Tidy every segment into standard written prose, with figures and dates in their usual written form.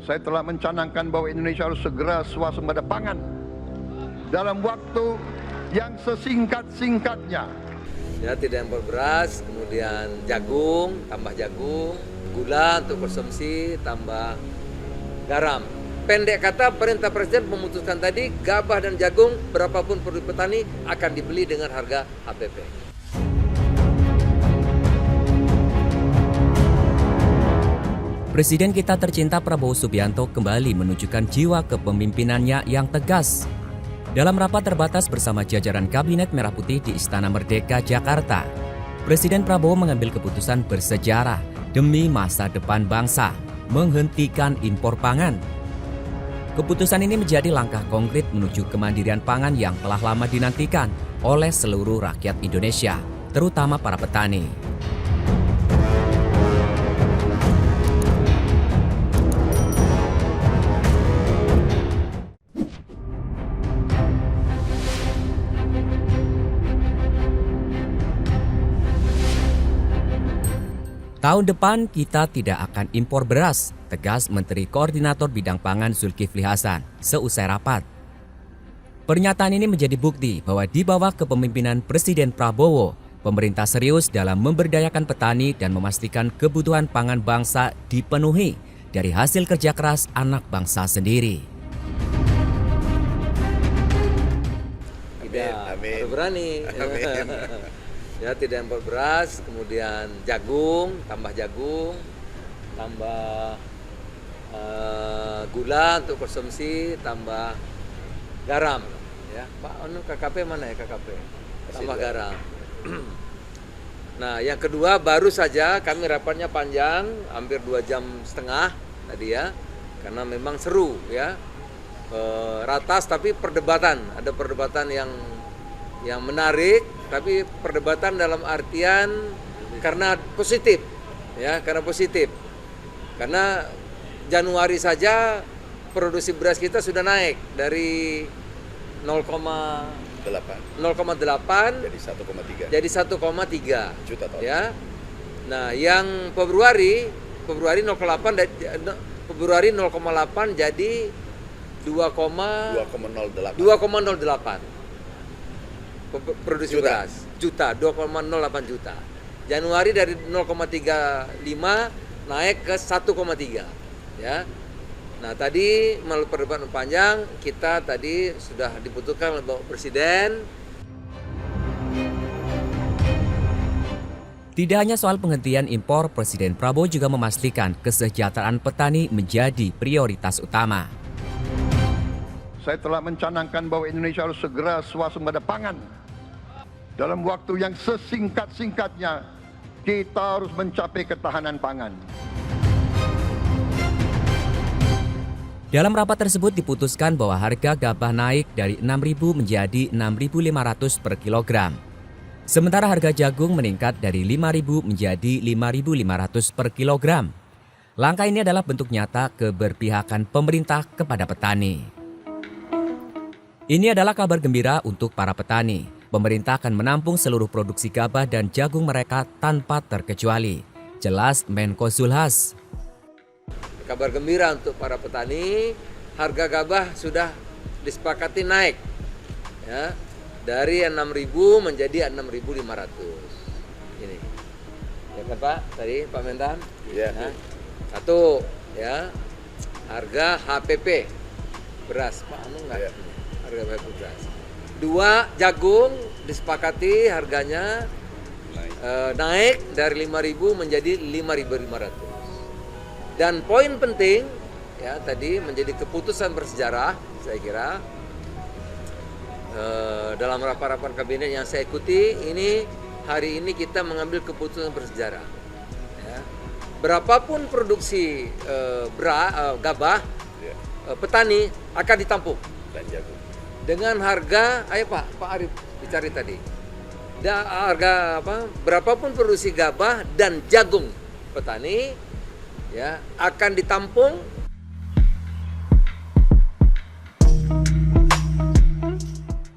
Saya telah mencanangkan bahwa Indonesia harus segera swasembada pangan dalam waktu yang sesingkat-singkatnya. Ya, tidak impor beras, kemudian jagung, tambah jagung, gula untuk konsumsi, tambah garam. Pendek kata, perintah Presiden memutuskan tadi gabah dan jagung berapapun produk petani akan dibeli dengan harga HPP. Presiden kita tercinta Prabowo Subianto kembali menunjukkan jiwa kepemimpinannya yang tegas. Dalam rapat terbatas bersama jajaran Kabinet Merah Putih di Istana Merdeka, Jakarta, Presiden Prabowo mengambil keputusan bersejarah demi masa depan bangsa, menghentikan impor pangan. Keputusan ini menjadi langkah konkret menuju kemandirian pangan yang telah lama dinantikan oleh seluruh rakyat Indonesia, terutama para petani. Tahun depan kita tidak akan impor beras, tegas Menteri Koordinator Bidang Pangan Zulkifli Hasan seusai rapat. Pernyataan ini menjadi bukti bahwa di bawah kepemimpinan Presiden Prabowo, pemerintah serius dalam memberdayakan petani dan memastikan kebutuhan pangan bangsa dipenuhi dari hasil kerja keras anak bangsa sendiri. Amin. Berani. Amin. Ya, tidak impor beras, kemudian jagung, tambah gula untuk konsumsi, tambah garam. Ya, Pak, KKP mana ya KKP? Tambah garam. Nah, yang kedua baru saja kami rapatnya panjang, hampir 2,5 jam tadi ya, karena memang seru ya, ratas tapi ada perdebatan yang menarik, tapi perdebatan dalam artian karena positif, ya, karena Januari saja produksi beras kita sudah naik dari 0,8 jadi 1,3 juta ton. Ya. Nah, yang Februari 0,8 jadi 2,08 produksi beras juta, 2,08 juta. Januari dari 0,35 naik ke 1,3 ya. Nah, tadi melalui perdebatan panjang kita tadi sudah diputuskan oleh Bapak Presiden. Tidak hanya soal penghentian impor, Presiden Prabowo juga memastikan kesejahteraan petani menjadi prioritas utama. Saya telah mencanangkan bahwa Indonesia harus segera swasembada pangan. Dalam waktu yang sesingkat-singkatnya, kita harus mencapai ketahanan pangan. Dalam rapat tersebut diputuskan bahwa harga gabah naik dari Rp6.000 menjadi Rp6.500 per kilogram. Sementara harga jagung meningkat dari Rp5.000 menjadi Rp5.500 per kilogram. Langkah ini adalah bentuk nyata keberpihakan pemerintah kepada petani. Ini adalah kabar gembira untuk para petani. Pemerintah akan menampung seluruh produksi gabah dan jagung mereka tanpa terkecuali. Jelas Menko Zulhas. Kabar gembira untuk para petani, harga gabah sudah disepakati naik. Ya, dari Rp6.000 menjadi Rp6.500. Ini. Ya kan Pak? Tadi Pak Mentan? Iya. Nah, satu ya. Harga HPP beras, Pak enggak? Ya. Harga HPP beras. 2, jagung disepakati harganya naik dari Rp5.000 menjadi Rp5.500. Dan poin penting ya tadi menjadi keputusan bersejarah, saya kira dalam rapat-rapat kabinet yang saya ikuti ini, hari ini kita mengambil keputusan bersejarah. Ya. Berapapun produksi gabah, petani akan ditampung Dan jagung. dengan harga, ayo Pak Arif dicari tadi. Harga berapapun produksi gabah dan jagung petani ya akan ditampung.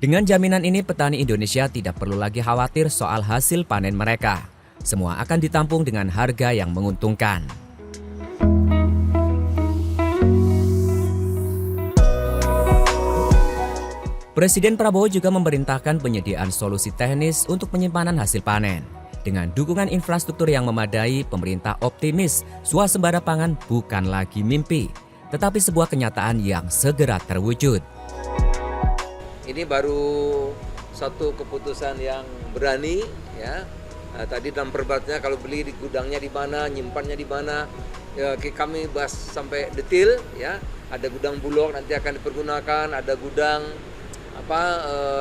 Dengan jaminan ini petani Indonesia tidak perlu lagi khawatir soal hasil panen mereka. Semua akan ditampung dengan harga yang menguntungkan. Presiden Prabowo juga memerintahkan penyediaan solusi teknis untuk penyimpanan hasil panen. Dengan dukungan infrastruktur yang memadai, pemerintah optimis swasembada pangan bukan lagi mimpi, tetapi sebuah kenyataan yang segera terwujud. Ini baru satu keputusan yang berani, ya. Nah, tadi dalam perbatnya kalau beli di gudangnya di mana, nyimpannya di mana, ya, kami bahas sampai detail, ya. Ada gudang Bulog nanti akan dipergunakan, ada gudang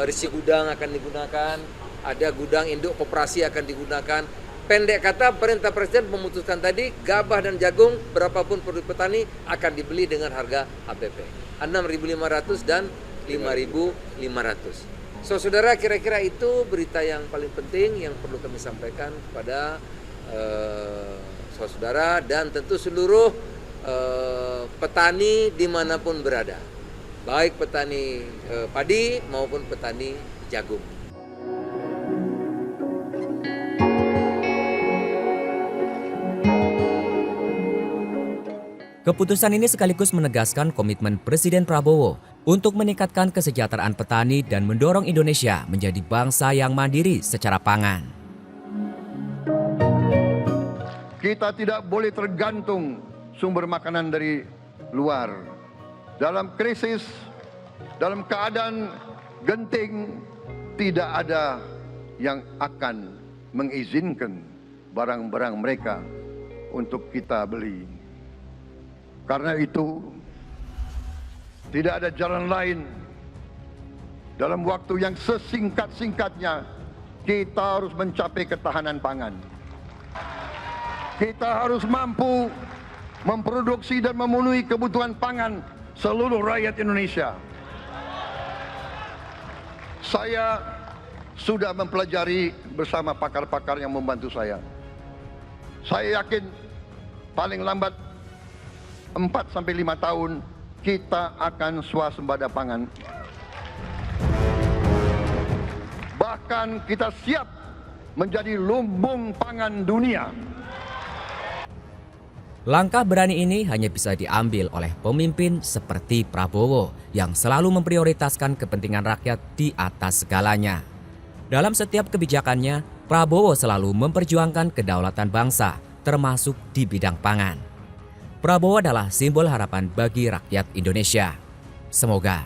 risi gudang akan digunakan, ada gudang induk koperasi akan digunakan. Pendek kata, perintah Presiden memutuskan tadi gabah dan jagung berapapun produk petani akan dibeli dengan harga HPP 6.500 dan 5.500. So, saudara, kira-kira itu berita yang paling penting yang perlu kami sampaikan kepada saudara dan tentu seluruh petani dimanapun berada, baik petani padi maupun petani jagung. Keputusan ini sekaligus menegaskan komitmen Presiden Prabowo untuk meningkatkan kesejahteraan petani dan mendorong Indonesia menjadi bangsa yang mandiri secara pangan. Kita tidak boleh tergantung sumber makanan dari luar. Dalam krisis, dalam keadaan genting, tidak ada yang akan mengizinkan barang-barang mereka untuk kita beli. Karena itu, tidak ada jalan lain. Dalam waktu yang sesingkat-singkatnya, kita harus mencapai ketahanan pangan. Kita harus mampu memproduksi dan memenuhi kebutuhan pangan seluruh rakyat Indonesia. Saya sudah mempelajari bersama pakar-pakar yang membantu saya. Saya yakin paling lambat 4-5 tahun kita akan swasembada pangan. Bahkan kita siap menjadi lumbung pangan dunia. Langkah berani ini hanya bisa diambil oleh pemimpin seperti Prabowo yang selalu memprioritaskan kepentingan rakyat di atas segalanya. Dalam setiap kebijakannya, Prabowo selalu memperjuangkan kedaulatan bangsa, termasuk di bidang pangan. Prabowo adalah simbol harapan bagi rakyat Indonesia. Semoga